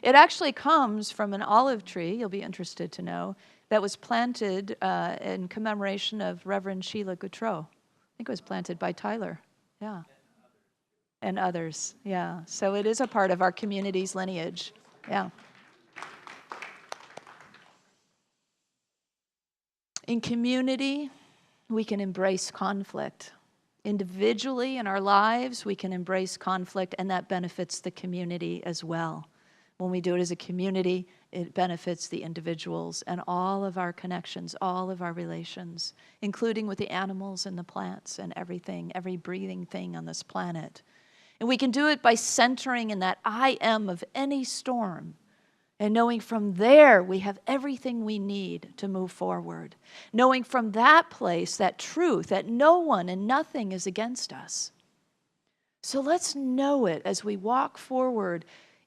It actually comes from an olive tree, you'll be interested to know, that was planted in commemoration of Reverend Sheila Gautreaux. I think it was planted by Tyler. Yeah. And others, yeah. So it is a part of our community's lineage. Yeah. In community, we can embrace conflict. Individually in our lives, we can embrace conflict, and that benefits the community as well. When we do it as a community, it benefits the individuals and all of our connections, all of our relations, including with the animals and the plants and everything, every breathing thing on this planet. And we can do it by centering in that I am of any storm. And knowing from there we have everything we need to move forward. Knowing from that place, that truth, that no one and nothing is against us. So let's know it as we walk forward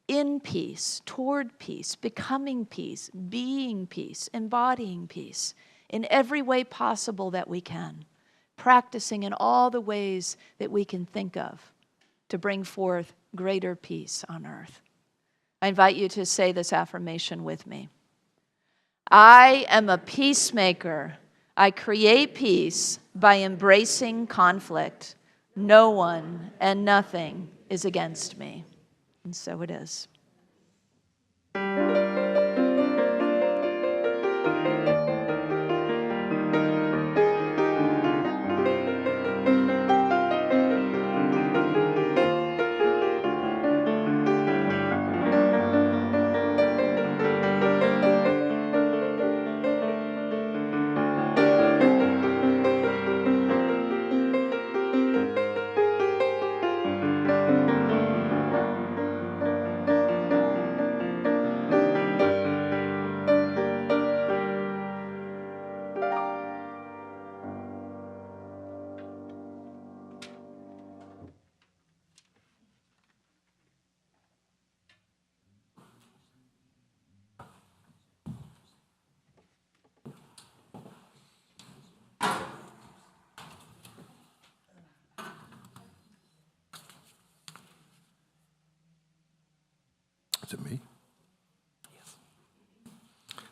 in peace, toward peace, becoming peace, being peace, embodying peace in every way possible that we can, practicing in all the ways that we can think of to bring forth greater peace on earth. I invite you to say this affirmation with me. I am a peacemaker. I create peace by embracing conflict. No one and nothing is against me. And so it is. Is it me? Yes.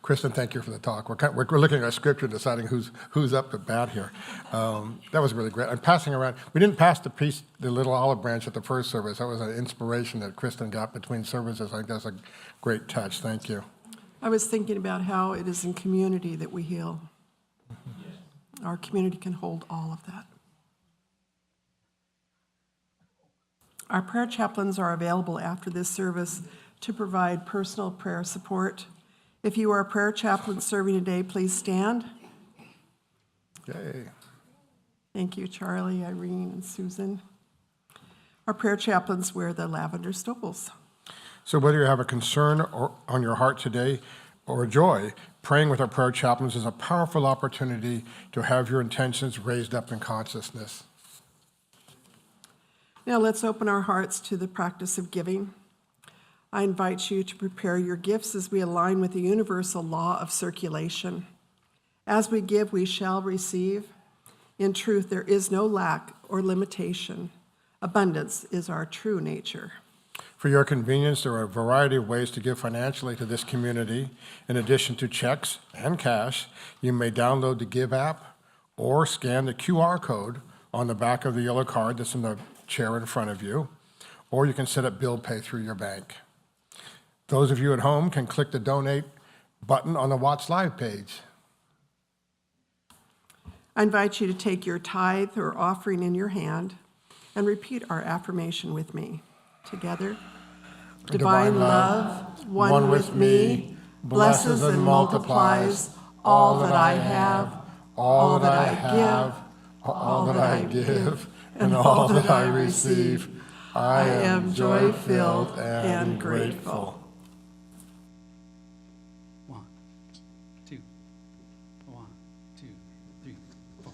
Kristin, thank you for the talk. We're looking at our scripture and deciding who's up to bat here. That was really great. I'm passing around. We didn't pass the little olive branch at the first service. That was an inspiration that Kristin got between services. I think that's a great touch. Thank you. I was thinking about how it is in community that we heal. Our community can hold all of that. Our prayer chaplains are available after this service to provide personal prayer support. If you are a prayer chaplain serving today, please stand. Yay. Thank you, Charlie, Irene, and Susan. Our prayer chaplains wear the lavender stoles. So whether you have a concern on your heart today or a joy, praying with our prayer chaplains is a powerful opportunity to have your intentions raised up in consciousness. Now let's open our hearts to the practice of giving. I invite you to prepare your gifts as we align with the universal law of circulation. As we give, we shall receive. In truth, there is no lack or limitation. Abundance is our true nature. For your convenience, there are a variety of ways to give financially to this community. In addition to checks and cash, you may download the Give app or scan the QR code on the back of the yellow card that's in the chair in front of you, or you can set up bill pay through your bank. Those of you at home can click the donate button on the Watch Live page. I invite you to take your tithe or offering in your hand and repeat our affirmation with me. Together. Divine love, one with me, blesses and multiplies all that I have, all that I give, all that I give, and all that I receive. I am joy-filled and grateful. 1, 2, 1, 2, 3, 4.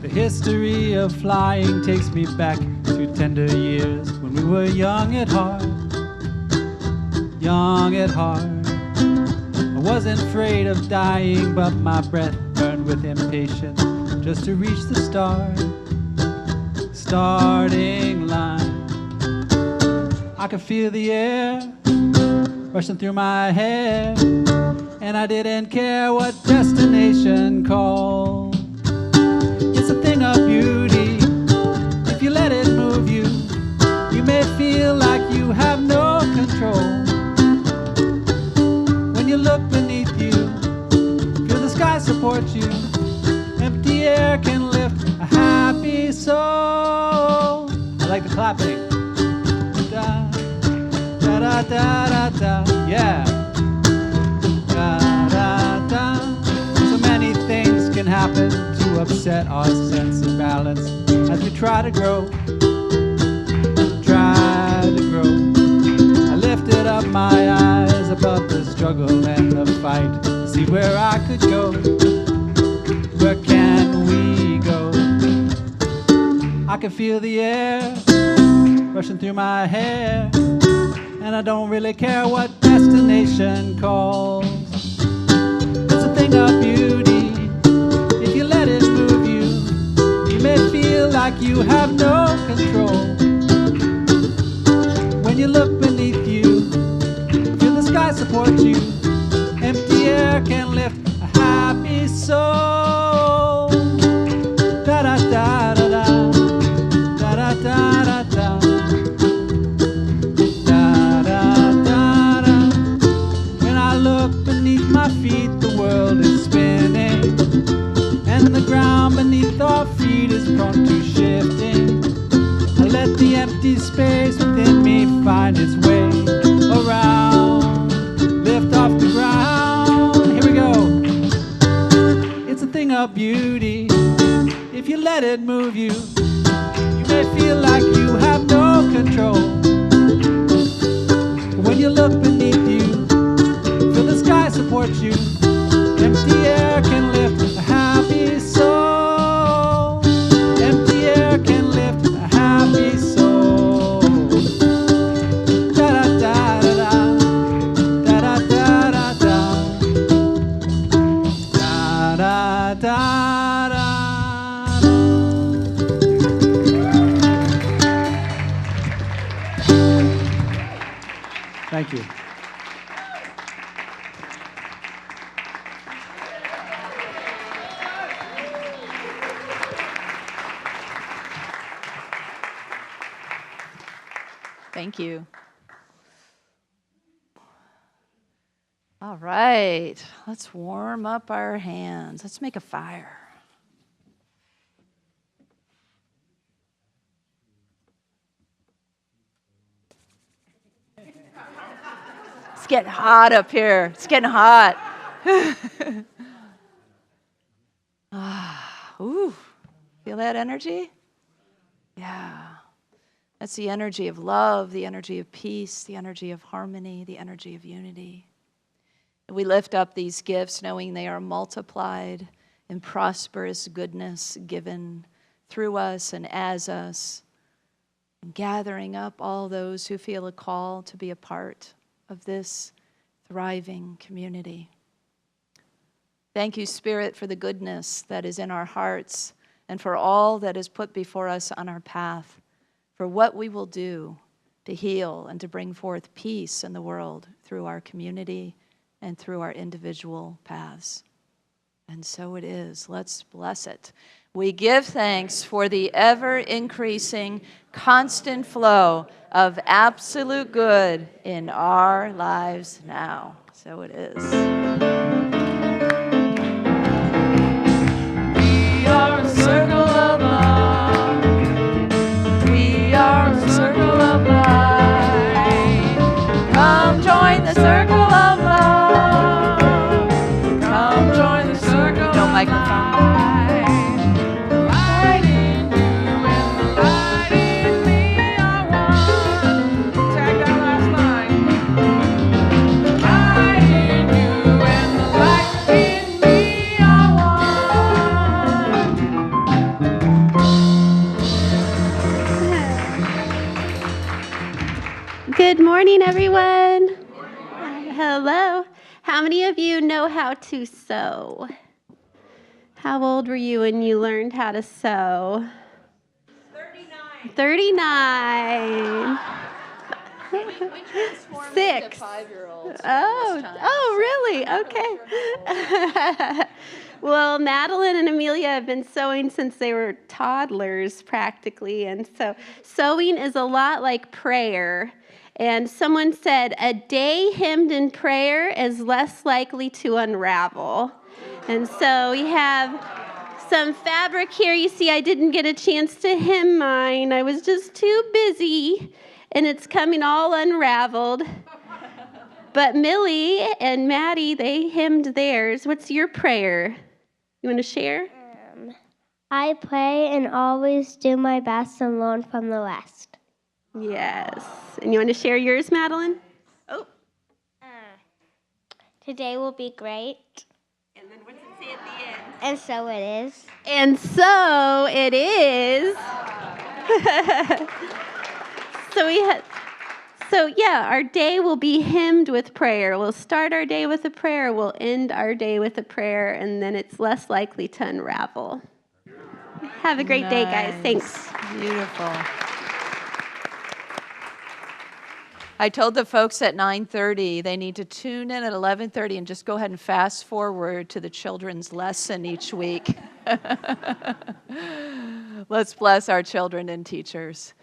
The history of flying takes me back to tender years when we were young at heart. Young at heart. I wasn't afraid of dying, but my breath burned with impatience just to reach the starting line. I could feel the air rushing through my head, and I didn't care what destination called. It's a thing of beauty. If you let it move you, you may feel like you have no control. When you look beneath you, feel the sky support you. Empty air can lift a happy soul. I like the clapping. Da, da, da, da, da, da. Yeah. Da, upset our sense of balance as we try to grow. Try to grow. I lifted up my eyes above the struggle and the fight to see where I could go. Where can we go? I can feel the air rushing through my hair, and I don't really care what destination calls. It's a thing of beauty. If you let it move you, you may feel like you have no control. When you look beneath you, feel the sky support you. Empty air can lift a happy soul. Da da da da da, da da da da da, da da da da. When I look beneath my feet, the world is spinning, and the ground beneath our feet is prone to shifting. I let the empty space within me find its way around, lift off the ground. Here we go. It's a thing of beauty. If you let it move you, you may feel like you have no control. But when you look beneath you, feel the sky support you. Empty air can lift a happy soul. Empty air can lift a happy soul. Da da da da da, da da da da da, da da da da. Thank you. Thank you. All right, let's warm up our hands. Let's make a fire. It's getting hot up here. It's getting hot. Ooh, feel that energy? Yeah. That's the energy of love, the energy of peace, the energy of harmony, the energy of unity. And we lift up these gifts knowing they are multiplied in prosperous goodness given through us and as us, and gathering up all those who feel a call to be a part of this thriving community. Thank you, Spirit, for the goodness that is in our hearts and for all that is put before us on our path, for what we will do to heal and to bring forth peace in the world through our community and through our individual paths. And so it is. Let's bless it. We give thanks for the ever-increasing, constant flow of absolute good in our lives now. So it is. We are a circle of love. We are a circle of light. Come join the circle of love. Come join the circle. No microphone. Good morning, everyone. Hello. How many of you know how to sew? How old were you when you learned how to sew? 39. 39. We transformed 6. into 5-year-olds. Really? Okay. Well, Madeline and Amelia have been sewing since they were toddlers, practically. And so sewing is a lot like prayer. And someone said, a day hemmed in prayer is less likely to unravel. And so we have some fabric here. You see, I didn't get a chance to hem mine. I was just too busy, and it's coming all unraveled. But Millie and Maddie, they hemmed theirs. What's your prayer? You want to share? I pray and always do my best and learn from the rest. Yes. And you want to share yours, Madeline? Oh. Today will be great. And then what's it say at the end? And so it is. And so it is. So our day will be hymned with prayer. We'll start our day with a prayer, we'll end our day with a prayer, and then it's less likely to unravel. Have a great day, guys. Thanks. Beautiful. I told the folks at 9:30 they need to tune in at 11:30 and just go ahead and fast forward to the children's lesson each week. Let's bless our children and teachers.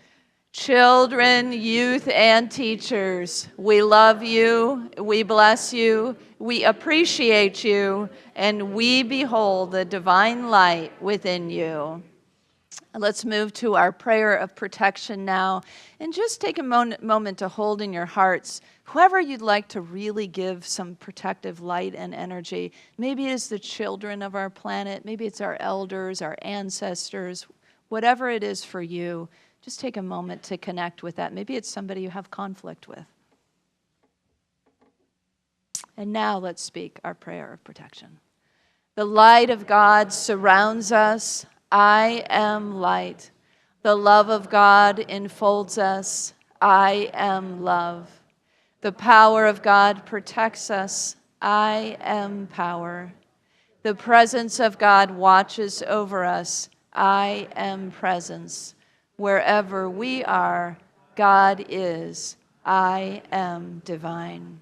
Children, youth, and teachers, we love you, we bless you, we appreciate you, and we behold the divine light within you. Let's move to our prayer of protection now, and just take a moment to hold in your hearts whoever you'd like to really give some protective light and energy. Maybe it's the children of our planet, maybe it's our elders, our ancestors, whatever it is for you. Just take a moment to connect with that. Maybe it's somebody you have conflict with. And now let's speak our prayer of protection. The light of God surrounds us. I am light. The love of God enfolds us. I am love. The power of God protects us. I am power. The presence of God watches over us. I am presence. Wherever we are, God is. I am divine.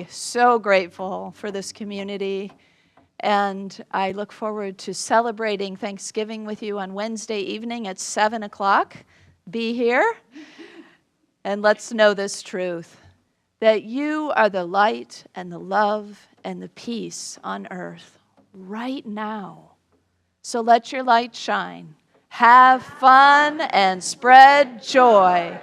So grateful for this community, and I look forward to celebrating Thanksgiving with you on Wednesday evening at 7 o'clock. Be here, and let's know this truth, that you are the light and the love and the peace on earth right now. So let your light shine. Have fun and spread joy.